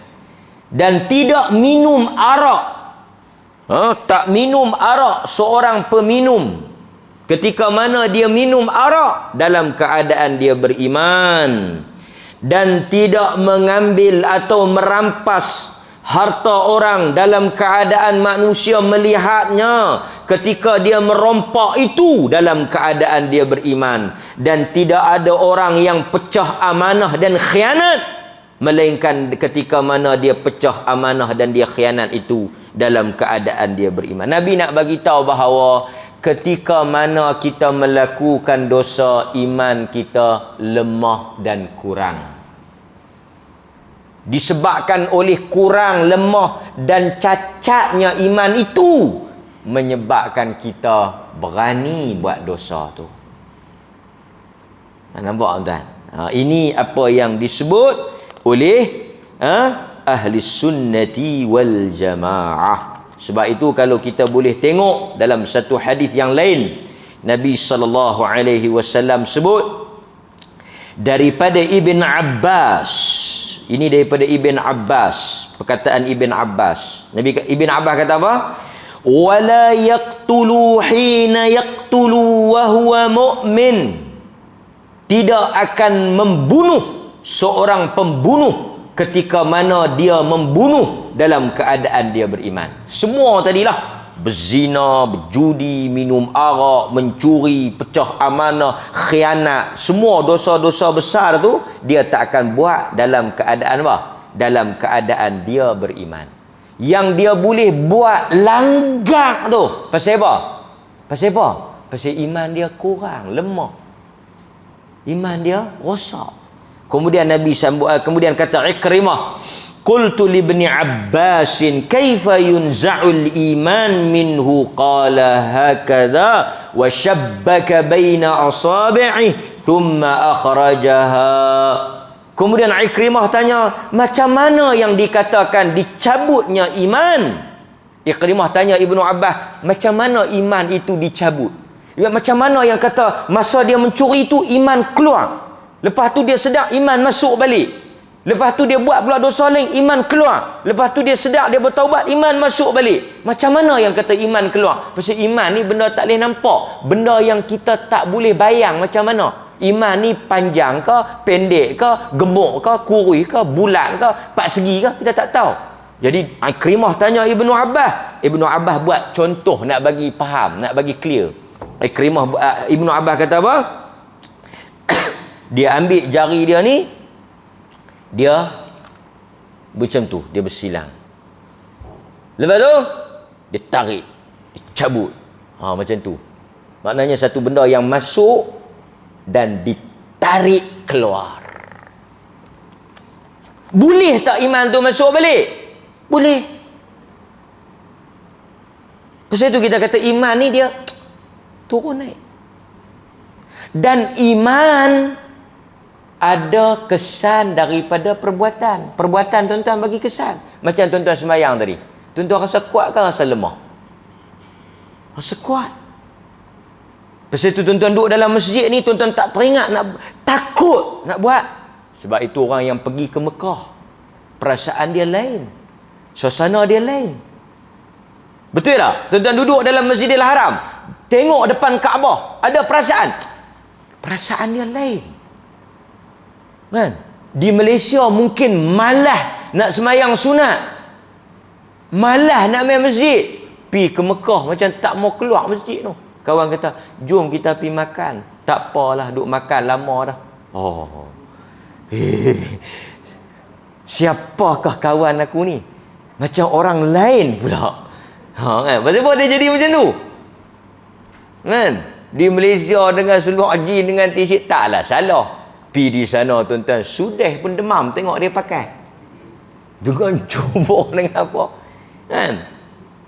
Dan tidak minum arak. Tak minum arak seorang peminum. Ketika mana dia minum arak dalam keadaan dia beriman. Dan tidak mengambil atau merampas harta orang dalam keadaan manusia melihatnya ketika dia merompak itu dalam keadaan dia beriman. Dan tidak ada orang yang pecah amanah dan khianat melainkan ketika mana dia pecah amanah dan dia khianat itu dalam keadaan dia beriman. Nabi nak bagi tahu bahawa ketika mana kita melakukan dosa, iman kita lemah dan kurang. Disebabkan oleh kurang, lemah dan cacatnya iman itu menyebabkan kita berani buat dosa tu. Nampak tuan? Ini apa yang disebut oleh ahli sunnati wal jamaah. Sebab itu kalau kita boleh tengok dalam satu hadis yang lain, Nabi SAW sebut daripada Ibn Abbas. Ini daripada Ibn Abbas, perkataan Ibn Abbas. Ibn Abbas kata apa? wala yaqtulu hina yaqtulu wa huwa mu'min. Tidak akan membunuh seorang pembunuh ketika mana dia membunuh dalam keadaan dia beriman. Semua tadilah, berzina, berjudi, minum arak, mencuri, pecah amanah, khianat, semua dosa-dosa besar tu dia tak akan buat dalam keadaan apa? Dalam keadaan dia beriman. Yang dia boleh buat langgar tu pasal apa? Pasal apa? Pasal iman dia kurang, lemah. Iman dia rosak. Kemudian Nabi kemudian kata Ikrimah, qultu li ibni Abbasin kaifa yunza'ul iman minhu, qala hakadha wa shabbaka baina asabi'i thumma akhrajaha. Kemudian Ikrimah tanya, macam mana yang dikatakan dicabutnya iman? Ikrimah tanya Ibnu Abbas, macam mana iman itu dicabut? Macam mana yang kata masa dia mencuri itu iman keluar, lepas tu dia sedar iman masuk balik, lepas tu dia buat pula dosa lain iman keluar, lepas tu dia sedar dia bertaubat iman masuk balik. Macam mana yang kata iman keluar? Pasal iman ni benda tak boleh nampak, benda yang kita tak boleh bayang macam mana. Iman ni panjang ke, pendek ke, gemuk ke, kurus ke, bulat ke, empat segi ke, kita tak tahu. Jadi Ikrimah tanya Ibnu Abbas, Ibnu Abbas buat contoh nak bagi faham, nak bagi clear. Ibnu Abbas kata apa? Dia ambil jari dia ni, dia macam tu, dia bersilang. Lepas tu dia tarik, dia cabut. Macam tu. Maknanya satu benda yang masuk dan ditarik keluar. Boleh tak iman tu masuk balik? Boleh. Pasal itu kita kata iman ni dia turun naik. Dan iman ada kesan daripada perbuatan. Perbuatan tuan-tuan bagi kesan. Macam tuan-tuan sembahyang tadi. Tuan-tuan rasa kuat ke rasa lemah? Rasa kuat. Pasal itu tuan-tuan duduk dalam masjid ni, tuan-tuan tak teringat, takut nak buat. Sebab itu orang yang pergi ke Mekah, perasaan dia lain, suasana dia lain. Betul tak? Tuan-tuan duduk dalam Masjidil Haram, tengok depan Kaabah, ada perasaan dia lain. Kan? Di Malaysia mungkin malas nak sembahyang sunat, malas nak main masjid. Pi ke Mekah macam tak mau keluar masjid tu. Kawan kata, jom kita pergi makan. Tak apalah, duk makan lama dah. Siapakah kawan aku ni? Macam orang lain pula. Kan? Pasal apa dia jadi macam tu? Kan? Di Malaysia dengan seluruh haji dengan t-shirt, taklah salah. Pi di sana tuan-tuan, sudah pun demam tengok dia pakai. Jangan cuba dengan apa. Kan?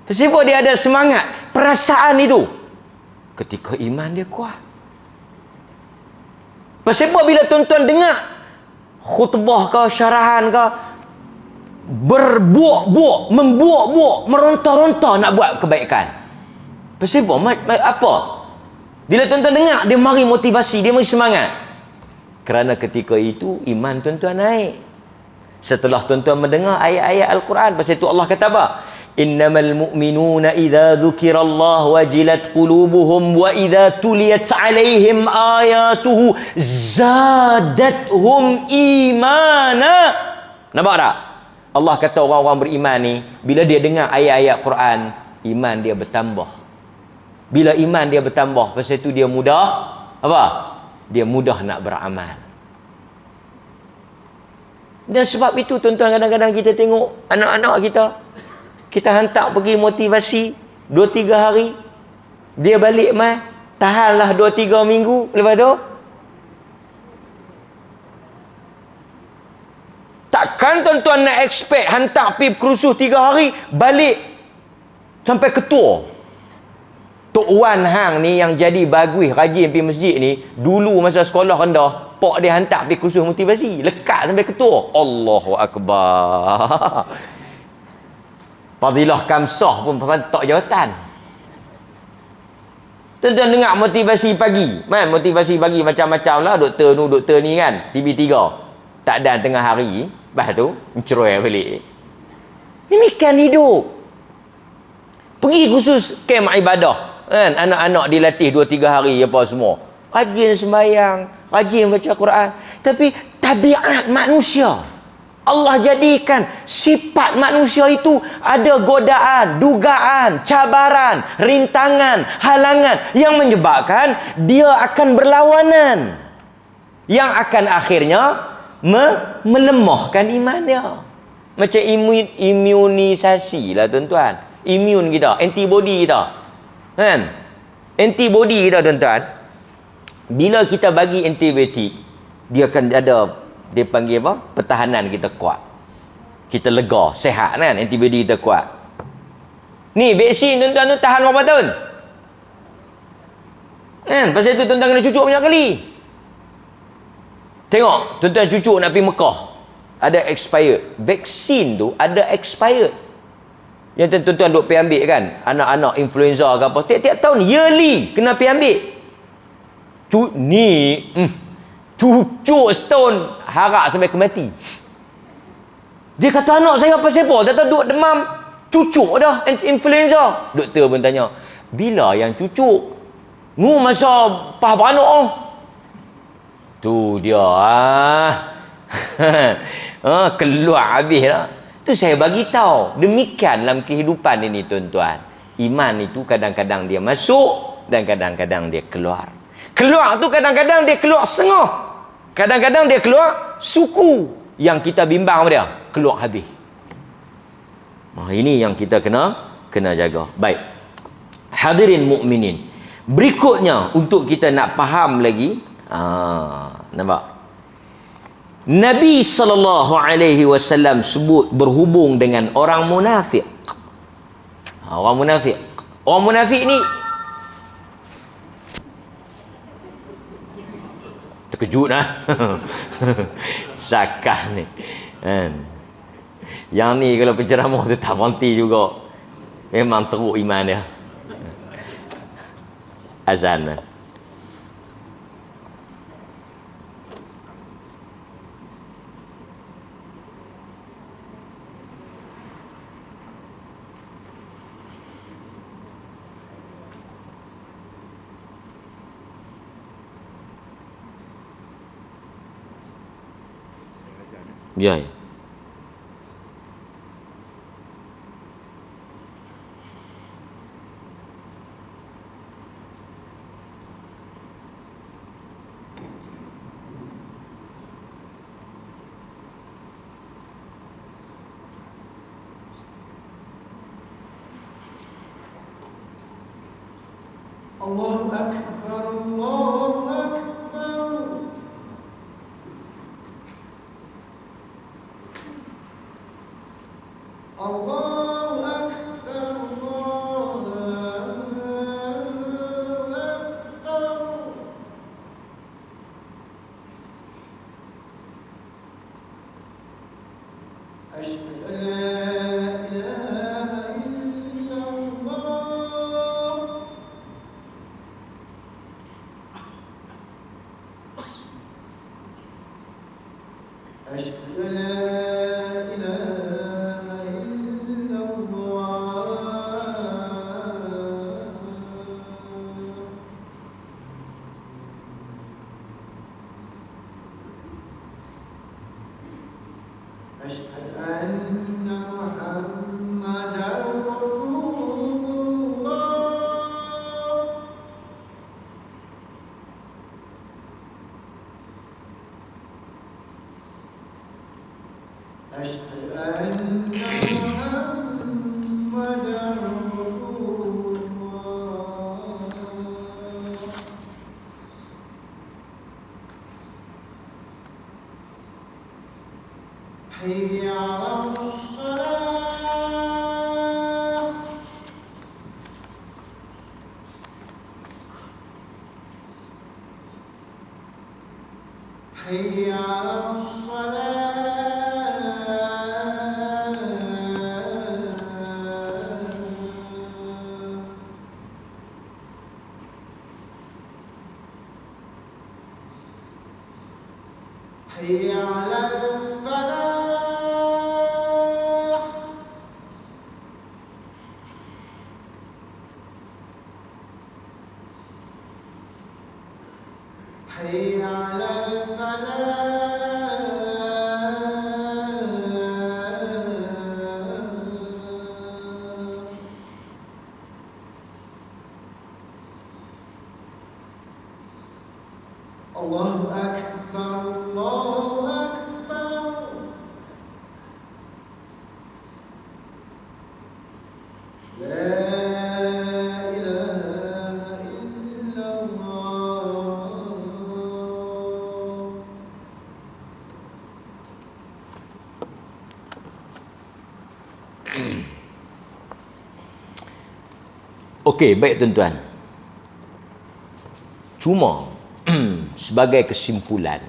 Pasal apa dia ada semangat, perasaan itu. Ketika iman dia kuat. Pasal apa bila tuan-tuan dengar khutbah ke, syarahan ke, berbuak-buak, membuak-buak, meronta-ronta nak buat kebaikan. Pasal apa? Bila tuan-tuan dengar, dia mari motivasi, dia mari semangat. Kerana ketika itu iman tuan-tuan naik. Setelah tuan-tuan mendengar ayat-ayat Al-Quran, pasal itu Allah kata apa? Innamal mu'minuna idza dzukirallahu wajilat qulubuhum wa idza tuliyat 'alaihim ayatuhu zadatuhum imana. Nampak tak? Allah kata orang-orang beriman ni, bila dia dengar ayat-ayat Quran, iman dia bertambah. Bila iman dia bertambah, pasal itu dia mudah apa? Dia mudah nak beramal. Dan sebab itu tuan-tuan, kadang-kadang kita tengok anak-anak kita hantar pergi motivasi 2-3 hari, dia balik mai, tahanlah 2-3 minggu, lepas tu takkan tuan-tuan nak expect hantar pergi kursus 3 hari, balik sampai ketua. Tok Wan hang ni yang jadi bagus rajin pergi masjid ni, dulu masa sekolah rendah, pak dia hantar pergi kursus motivasi, lekat sampai ketua. Allahu Akbar. Fadilah Kamsah pun tak jawatan. Tuan-tuan dengar motivasi pagi. Motivasi pagi macam-macam lah. Doktor ni kan, TV3. Tak ada tengah hari. Lepas tu, menceroy balik. Ini kan hidup. Pergi khusus kem ibadah. Kan? Anak-anak dilatih 2-3 hari apa semua. Rajin sembahyang, rajin baca Quran. Tapi tabiat manusia, Allah jadikan sifat manusia itu ada godaan, dugaan, cabaran, rintangan, halangan yang menyebabkan dia akan berlawanan, yang akan akhirnya melemahkan iman dia. Macam imunisasi lah tuan-tuan. Imun kita, antibody kita. Kan? Antibody kita tuan-tuan. Bila kita bagi antibiotik, dia akan ada, dia panggil apa? Pertahanan kita kuat. Kita lega, sehat kan? Antibody kita kuat. Ni vaksin tuan-tuan tu tahan berapa tahun? Kan? Pasal tu tuan-tuan kena cucuk banyak kali. Tengok, tuan-tuan cucuk nak pergi Mekah. Ada expired. Vaksin tu ada expired. Yang tuan-tuan duk pergi ambil kan? Anak-anak influenza ke apa. Tiap-tiap tahun, yearly, kena pergi ambil. Cucuk setahun, harap sampai ke mati. Dia kata anak saya apa-apa. Dia kata duk demam. Cucuk dah, influenza. Doktor pun tanya, bila yang cucuk? Mu masa pah beranak oh. Tu dia keluar habis lah. Tu saya bagi tahu. Demikian dalam kehidupan ini tuan-tuan. Iman itu kadang-kadang dia masuk dan kadang-kadang dia keluar. Keluar tu kadang-kadang dia keluar setengah. Kadang-kadang dia keluar suku. Yang kita bimbang dia keluar habis. Ini yang kita kena jaga. Baik. Hadirin mukminin. Berikutnya untuk kita nak faham lagi, nampak? Nabi SAW sebut berhubung dengan orang munafik. Orang munafik. Orang munafik ni terkejut lah. Sakah ni. Yang ni kalau penceramah tu tak berhenti juga. Memang teruk iman dia. Azan lah. Ya, ya. Allahu Akbar, Allahu Akbar. Allahu Akbar, Allahu Akbar. Asyhadu an la ilaha illallah. Asyhadu an la ilaha illallah. Asyhadu anna Muhammadar Rasulullah. Asyhadu anna Muhammadar Rasulullah. Hayya 'alas salah. Hayya 'alas salah. Hayya 'alal falah. حي على الفلاح. الله أكبر الله أكبر. لا إله إلا الله. Okey, baik tuan-tuan. Cuma sebagai kesimpulan,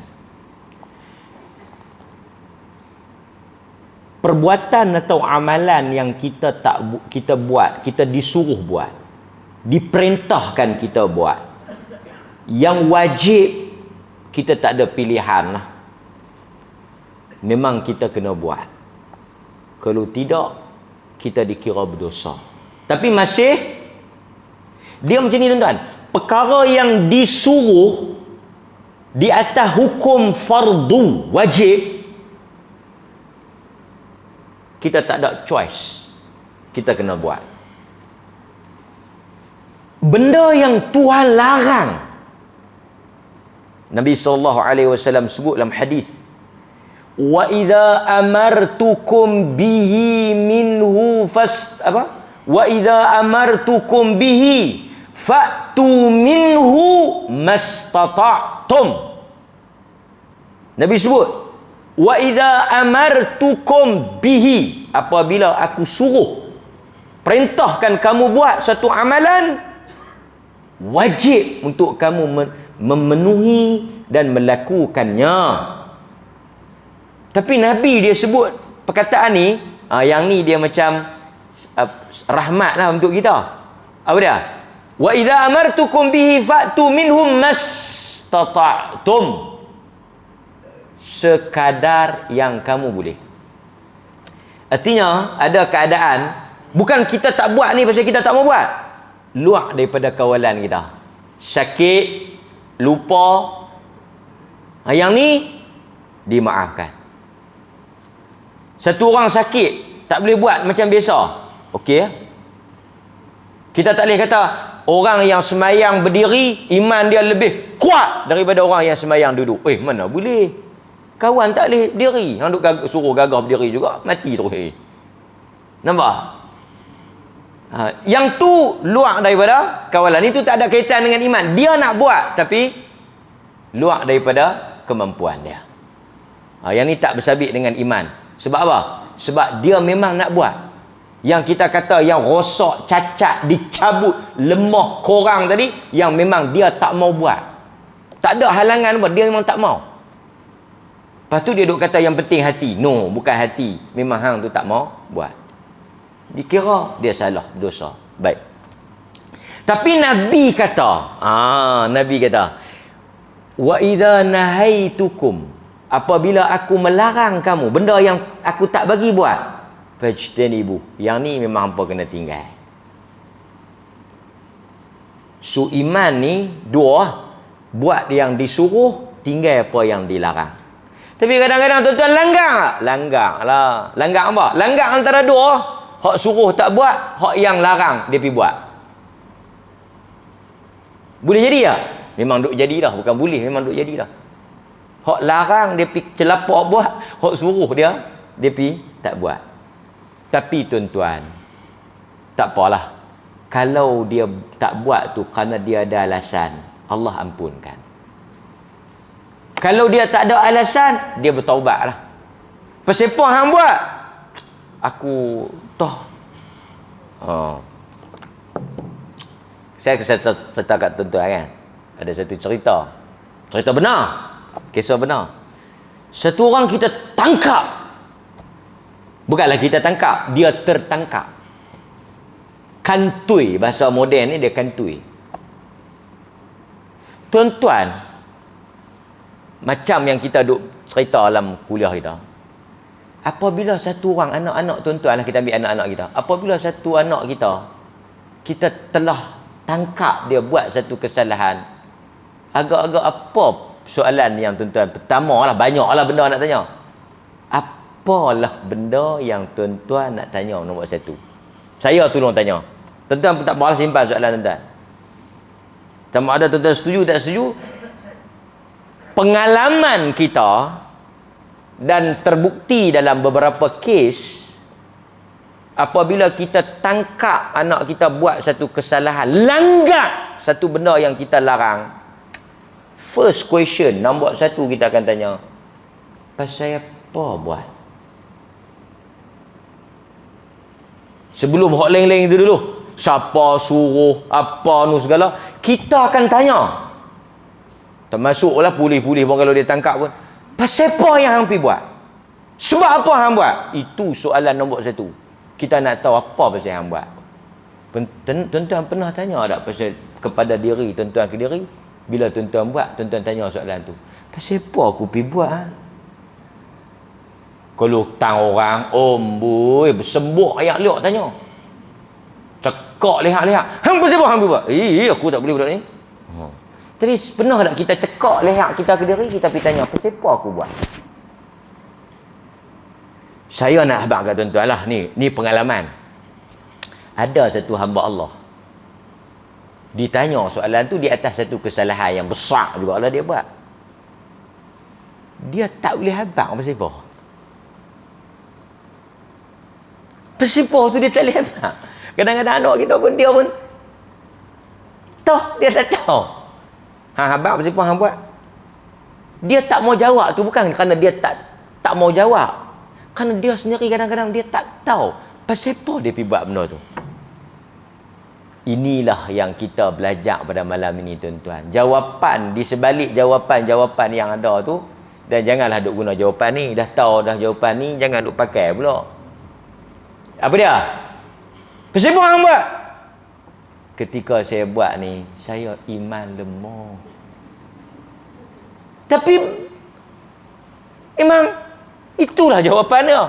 perbuatan atau amalan yang kita buat, kita disuruh buat, diperintahkan kita buat, yang wajib kita tak ada pilihan lah. Memang kita kena buat. Kalau tidak, kita dikira berdosa. Tapi masih dia macam ni tuan-tuan. Perkara yang disuruh di atas hukum fardu wajib, kita tak ada choice, kita kena buat. Benda yang Tuhan larang, Nabi SAW sebut dalam hadis, wa idza amartukum bihi minhu wa idza amartukum bihi fa'tu minhu mastata'tum. Nabi sebut, wa idza amartukum bihi, apabila aku suruh, perintahkan kamu buat satu amalan, wajib untuk kamu memenuhi dan melakukannya. Tapi Nabi dia sebut perkataan ni, yang ni dia macam rahmat lah untuk kita. Apa dia? Wa idza amartukum bihi fa'tu minhum mastata'tum. Sekadar yang kamu boleh. Artinya ada keadaan bukan kita tak buat ni pasal kita tak mau buat. Luar daripada kawalan kita. Sakit, lupa. Yang ni dimaafkan. Satu orang sakit tak boleh buat macam biasa. Okey. Kita tak boleh kata orang yang semayang berdiri iman dia lebih kuat daripada orang yang semayang duduk. Mana boleh? Kawan tak boleh berdiri, hang duk suruh gagah berdiri juga, mati terus. Nampak? Yang tu luar daripada kawalan. Itu tak ada kaitan dengan iman. Dia nak buat tapi luar daripada kemampuan dia. Yang ni tak bersabit dengan iman. Sebab apa? Sebab dia memang nak buat. Yang kita kata yang rosak, cacat, dicabut, lemah, korang tadi, yang memang dia tak mau buat. Tak ada halangan apa, dia memang tak mau. Lepas tu dia duk kata yang penting hati. No, bukan hati. Memang hang tu tak mau buat. Dikira dia salah, dosa. Baik. Tapi Nabi kata, Nabi kata, wa idza nahaitukum, apabila aku melarang kamu benda yang aku tak bagi buat, fajtanibu, yang ni memang hampa kena tinggal. So iman ni dua, buat yang disuruh, tinggal apa yang dilarang. Tapi kadang-kadang tuan-tuan langgar lah. Langgar apa? Langgar antara dua, hak suruh tak buat, hak yang larang dia pergi buat. Boleh jadi tak? Memang duk jadi dah, bukan boleh, memang duk jadi dah. Hak larang dia pergi celapak buat, hak suruh dia pergi tak buat. Tapi tuan-tuan, tak apalah. Kalau dia tak buat tu kerana dia ada alasan, Allah ampunkan. Kalau dia tak ada alasan, dia bertaubatlah. Pasal apa hang buat? Aku toh. Saya cerita kat tuan-tuan kan. Ada satu cerita. Cerita benar. Kisah benar. Satu orang kita tangkap. Bukanlah kita tangkap, dia tertangkap. Kantui, bahasa moden ni dia kantui. Tuan-tuan, macam yang kita duk cerita dalam kuliah kita. Apabila satu orang, anak-anak tuan-tuan lah, kita ambil anak-anak kita. Apabila satu anak kita telah tangkap dia buat satu kesalahan, Agak-agak apa soalan yang tuan-tuan? Pertama lah, banyak lah benda nak tanya. Apalah benda yang tuan-tuan nak tanya nombor satu? Saya tolong tanya. Tuan-tuan tak malas simpan soalan tuan-tuan. Sama ada tuan-tuan setuju tak setuju, pengalaman kita dan terbukti dalam beberapa kes, apabila kita tangkap anak kita buat satu kesalahan, langgar satu benda yang kita larang, first question, nombor satu kita akan tanya, pasal apa buat? Sebelum hak lain-lain itu dulu, siapa suruh, apa nu segala, kita akan tanya. Termasuklah pulih-pulih pun kalau dia tangkap pun, pasal apa yang hang pi buat? Sebab apa hang buat? Itu soalan nombor satu. Kita nak tahu apa pasal hang buat. Tuan-tuan pernah tanya tak pasal kepada diri tuan-tuan ke diri? Bila tuan-tuan buat, tuan-tuan tanya soalan tu, pasal apa aku pi buat? Ha? Kalau tang orang, boy, bersembuk ayat liak tanya. Cekak lihat-lihat. Hang pasal apa hang pi buat? Aku tak boleh buat ni. Jadi pernah tak kita cekak lihat kita ke diri, kita pergi tanya, pasal apa aku buat? Saya nak habaq kat tuan-tuan lah, ni pengalaman. Ada satu hamba Allah, ditanya soalan tu di atas satu kesalahan yang besar juga lah dia buat. Dia tak boleh habaq pasal apa. Pasal apa tu dia tak boleh habaq. Kadang-kadang anak kita pun, dia pun tahu, dia tak tahu. Hang habaq pasal apa hang buat? Dia tak mau jawab tu bukan kerana dia tak mau jawab. Kerana dia sendiri kadang-kadang dia tak tahu pasal apa dia pergi buat benda tu. Inilah yang kita belajar pada malam ini tuan-tuan. Jawapan di sebalik jawapan-jawapan yang ada tu, dan janganlah duk guna jawapan ni. Dah tahu dah jawapan ni, jangan duk pakai pula. Apa dia? Pasal apa hang buat? Ketika saya buat ni, saya iman lemah. Tapi memang itulah jawapannya.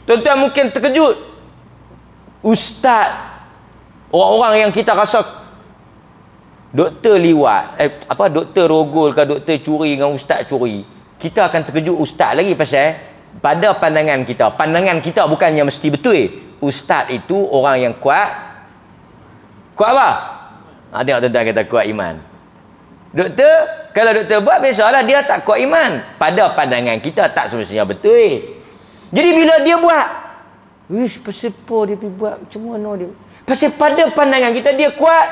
Tuan-tuan mungkin terkejut. Ustaz, orang-orang yang kita rasa doktor liwat, doktor rogol ke doktor curi dengan ustaz curi, kita akan terkejut ustaz lagi pasal pada pandangan kita bukannya mesti betul. Ustaz itu orang yang kuat apa? Tengok tuan-tuan kata kuat iman. Doktor, kalau doktor buat biasalah dia tak kuat iman. Pada pandangan kita tak semestinya betul. Jadi bila dia buat, pasal apa dia pergi buat macam mana dia? Pasal pada pandangan kita dia kuat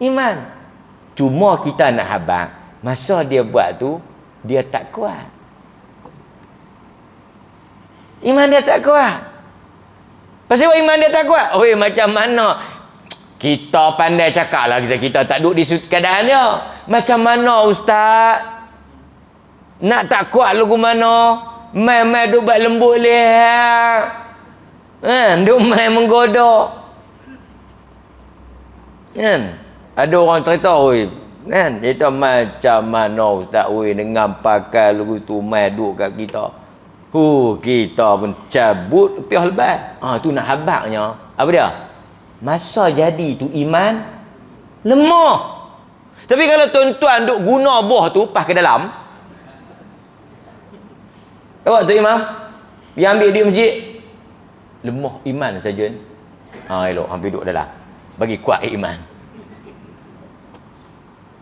iman. Cuma kita nak habaq, masa dia buat tu dia tak kuat. Iman dia tak kuat. Pasal apa iman dia tak kuat? Macam mana? Kita pandai cakap lah, kita tak duduk di keadaan dia. Macam mana ustaz? Nak tak kuat lagu mana? Mai duk buat lembut lihat. Duk mai menggodok. Ada orang cerita, cerita macam mana ustaz dengan pakai lagu tu mai duk kat kita. Kita pun cabut piah lebat. Tu nak habaqnya. Apa dia? Masa jadi tu iman lemah. Tapi kalau tuan-tuan duk guna boh tu pas ke dalam, awak tu imam yang ambil di masjid, lemah iman saja. Elok hampir duduk dalam, bagi kuat iman.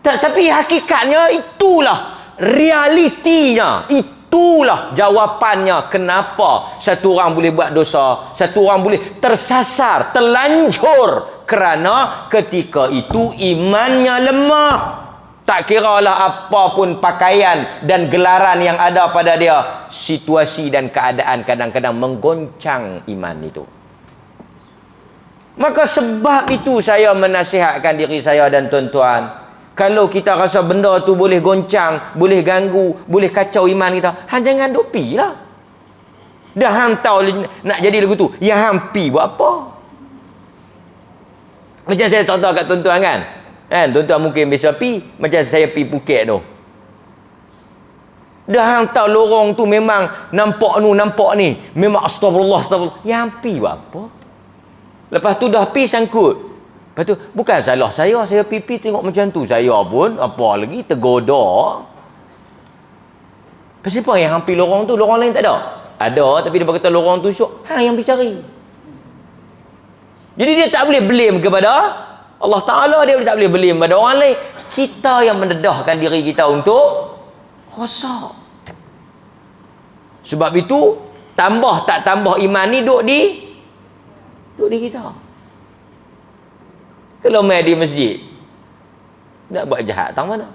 Tapi hakikatnya itulah realitinya. Itulah jawapannya kenapa satu orang boleh buat dosa, satu orang boleh tersasar, terlanjur kerana ketika itu imannya lemah. Tak kiralah apa pun pakaian dan gelaran yang ada pada dia, situasi dan keadaan kadang-kadang menggoncang iman itu. Maka sebab itu saya menasihatkan diri saya dan tuan-tuan, kalau kita rasa benda tu boleh goncang, boleh ganggu, boleh kacau iman kita, jangan duk pi lah. Dah hang tahu nak jadi lagu tu, yang hang pi buat apa? Macam saya contoh kat tuan-tuan kan. Tuan-tuan mungkin biasa pi, macam saya pi Phuket tu. Dah hang tahu lorong tu memang nampak ni, memang astagfirullah. Yang pi buat apa? Lepas tu dah pi sangkut. Lepas tu, bukan salah saya pipi tengok macam tu. Saya pun, apa lagi, tergoda. Pasal apa yang hampir lorong tu, lorong lain tak ada? Ada, tapi dia berkata lorong tu syok. Yang pergi cari. Jadi dia tak boleh blame kepada Allah Ta'ala, dia tak boleh blame kepada orang lain. Kita yang mendedahkan diri kita untuk rosak. Sebab itu, tambah tak tambah iman ni duduk di kita. Kalau main di masjid, nak buat jahat tang mana?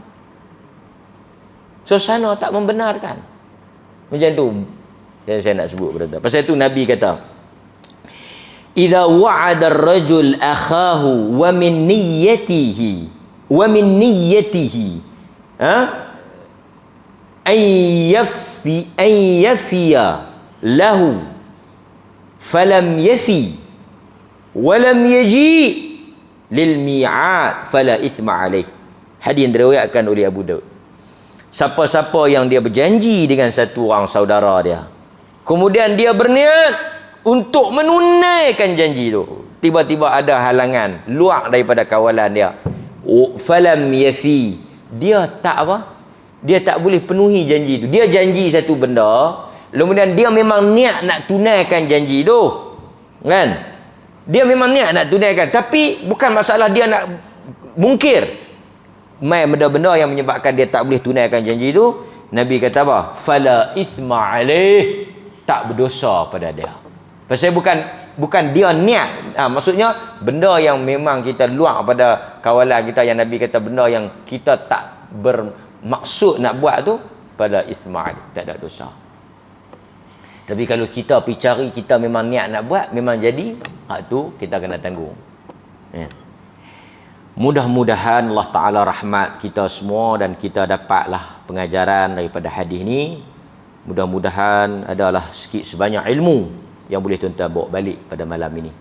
Suasana tak membenarkan. Macam tu yang saya nak sebut pada tu. Pasal tu Nabi kata, "Idza wa'ada ar-rajul akhahu wa min niyyatihi an yafiya lahu falam yafi wa lam yaji lil mi'ad fala ithma alaih." Hadis yang diriwayatkan oleh Abu Daud. Siapa-siapa yang dia berjanji dengan satu orang saudara dia, kemudian dia berniat untuk menunaikan janji tu, tiba-tiba ada halangan, luar daripada kawalan dia, falam yafi, dia tak apa? Dia tak boleh penuhi janji tu. Dia janji satu benda, kemudian dia memang niat nak tunaikan janji tu. Kan? Dia memang niat nak tunaikan, tapi bukan masalah dia nak mungkir. Mai benda-benda yang menyebabkan dia tak boleh tunaikan janji tu, Nabi kata apa? Fala ithma alaih, tak berdosa pada dia. Pasal bukan dia niat. Maksudnya benda yang memang kita luar pada kawalan kita, yang Nabi kata benda yang kita tak bermaksud nak buat tu, pada ithma alaih, tak ada dosa. Tapi kalau kita pergi cari, kita memang niat nak buat, memang jadi, hak tu kita kena tanggung. Ya. Mudah-mudahan Allah Ta'ala rahmat kita semua dan kita dapatlah pengajaran daripada hadis ni. Mudah-mudahan adalah sikit sebanyak ilmu yang boleh tuan-tuan bawa balik pada malam ini.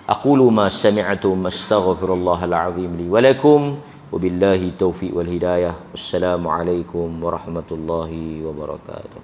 Aqulu ma sami'tum astaghfirullahal azim li wa lakum wa billahi taufiq wal hidayah. Wassalamualaikum warahmatullahi wabarakatuh.